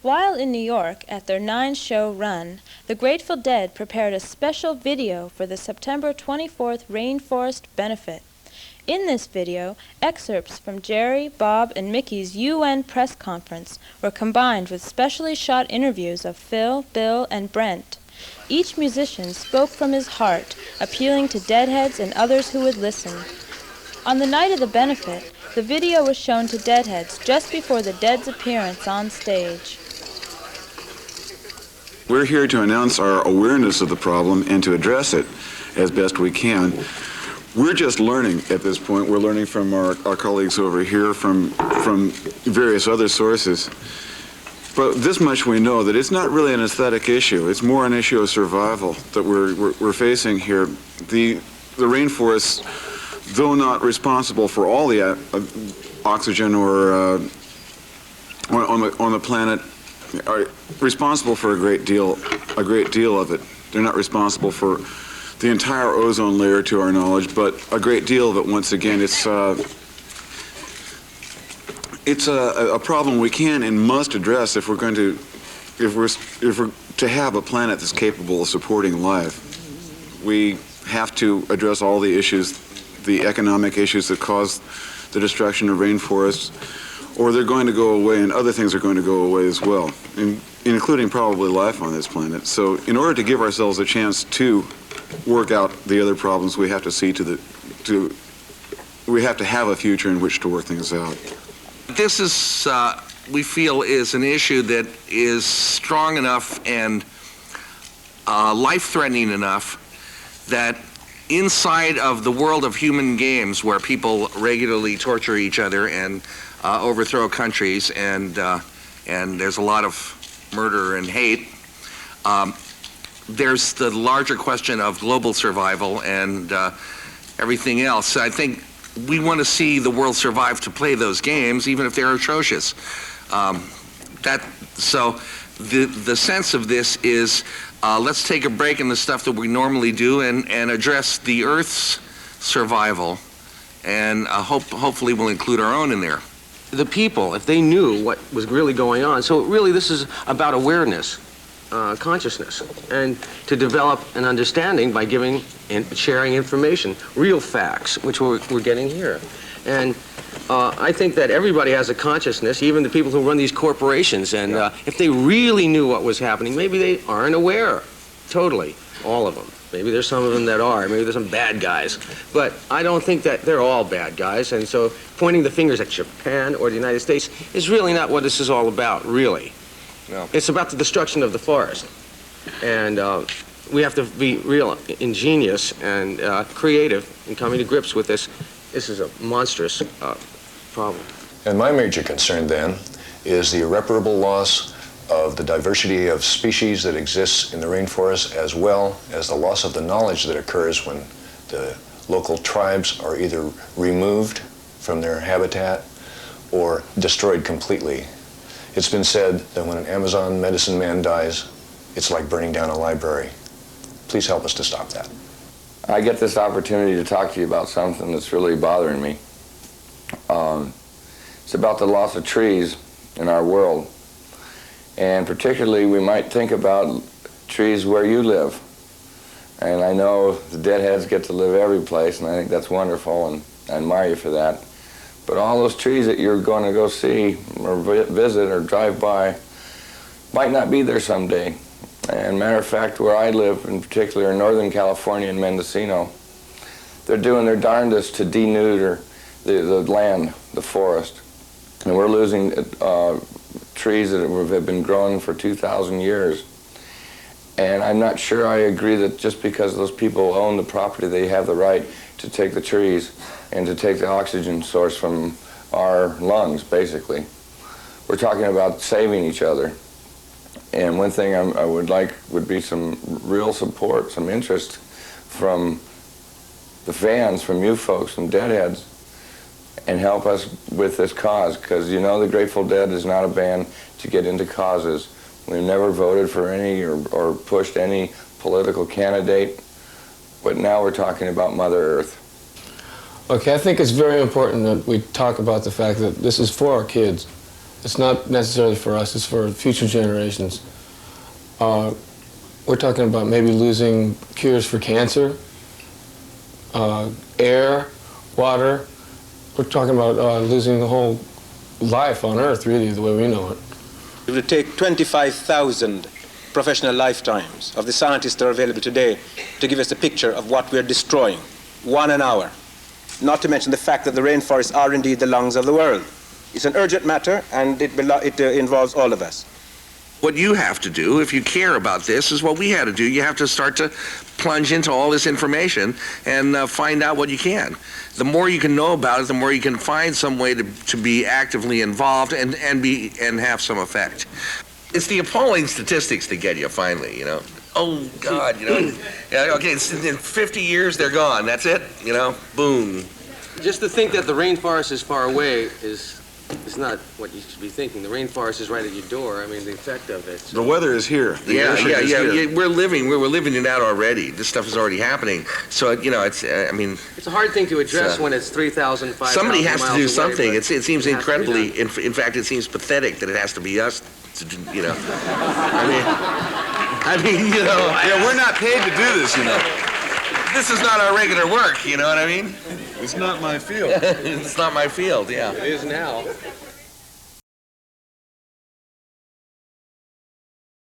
While in New York at their 9-show run, the Grateful Dead prepared a special video for the September 24th Rainforest Benefit. In this video, excerpts from Jerry, Bob, and Mickey's UN press conference were combined with specially shot interviews of Phil, Bill, and Brent. Each musician spoke from his heart, appealing to deadheads and others who would listen. On the night of the benefit, the video was shown to deadheads just before the Dead's appearance on stage. We're here to announce our awareness of the problem and to address it as best we can. We're just learning at this point. We're learning from our colleagues over here, from various other sources. But this much we know, that it's not really an aesthetic issue. It's more an issue of survival that we're facing here. The rainforests, though not responsible for all the oxygen or on the planet, are responsible for a great deal of it. They're not responsible for the entire ozone layer, to our knowledge, but a great deal of it. Once again, it's a problem we can and must address if we're to have a planet that's capable of supporting life. We have to address all the issues, the economic issues that cause the destruction of rainforests, or they're going to go away, and other things are going to go away as well, including probably life on this planet. So in order to give ourselves a chance to work out the other problems, we have to see we have to have a future in which to work things out. This is, we feel, is an issue that is strong enough and life-threatening enough that inside of the world of human games, where people regularly torture each other and overthrow countries, and there's a lot of murder and hate, there's the larger question of global survival and everything else. I think we want to see the world survive to play those games, even if they're atrocious. So the sense of this is, let's take a break in the stuff that we normally do and address the Earth's survival, and hopefully we'll include our own in there. The people, if they knew what was really going on, so really this is about awareness, consciousness, and to develop an understanding by giving and sharing information, real facts, which we're getting here. And I think that everybody has a consciousness, even the people who run these corporations, and if they really knew what was happening, maybe they aren't aware, totally, all of them. Maybe there's some of them that are, maybe there's some bad guys, but I don't think that they're all bad guys, and so pointing the fingers at Japan or the United States is really not what this is all about, really. No. It's about the destruction of the forest, and we have to be real ingenious and creative in coming to grips with this. This is a monstrous problem. And my major concern then is the irreparable loss of the diversity of species that exists in the rainforest, as well as the loss of the knowledge that occurs when the local tribes are either removed from their habitat or destroyed completely. It's been said that when an Amazon medicine man dies, it's like burning down a library. Please help us to stop that. I get this opportunity to talk to you about something that's really bothering me. It's about the loss of trees in our world. And particularly, we might think about trees where you live. And I know the deadheads get to live every place, and I think that's wonderful, and I admire you for that. But all those trees that you're going to go see or visit or drive by might not be there someday. And matter of fact, where I live, in particular in Northern California in Mendocino, they're doing their darndest to denude the land, the forest. And we're losing trees that have been growing for 2,000 years. And I'm not sure I agree that just because those people own the property, they have the right to take the trees and to take the oxygen source from our lungs, basically. We're talking about saving each other. And one thing I would like would be some real support, some interest from the fans, from you folks, from Deadheads, and help us with this cause, because you know the Grateful Dead is not a band to get into causes. We've never voted for any or pushed any political candidate, but now we're talking about Mother Earth. Okay, I think it's very important that we talk about the fact that this is for our kids. It's not necessarily for us, it's for future generations. We're talking about maybe losing cures for cancer, air, water. We're talking about losing the whole life on Earth, really, the way we know it. It would take 25,000 professional lifetimes of the scientists that are available today to give us a picture of what we're destroying, 1 an hour. Not to mention the fact that the rainforests are indeed the lungs of the world. It's an urgent matter, and it involves all of us. What you have to do, if you care about this, is what we had to do. You have to start to plunge into all this information and find out what you can. The more you can know about it, the more you can find some way to be actively involved and have some effect. It's the appalling statistics that get you finally, you know. Oh God, you know. Yeah, okay, in 50 years they're gone. That's it, you know. Boom. Just to think that the rainforest is far away is not what you should be thinking. The rainforest is right at your door. I mean, the effect of it. The weather is here. The airship is here. We're living it out already. This stuff is already happening. So, you know, it's, I mean... It's a hard thing to address when it's 3,000, 5,000 somebody has to do away, something. It seems incredibly, in fact, it seems pathetic that it has to be us to do, you know. I mean, you know... Yeah, we're not paid to do this, you know. This is not our regular work, you know what I mean? It's not my field. It's not my field, yeah. It is now.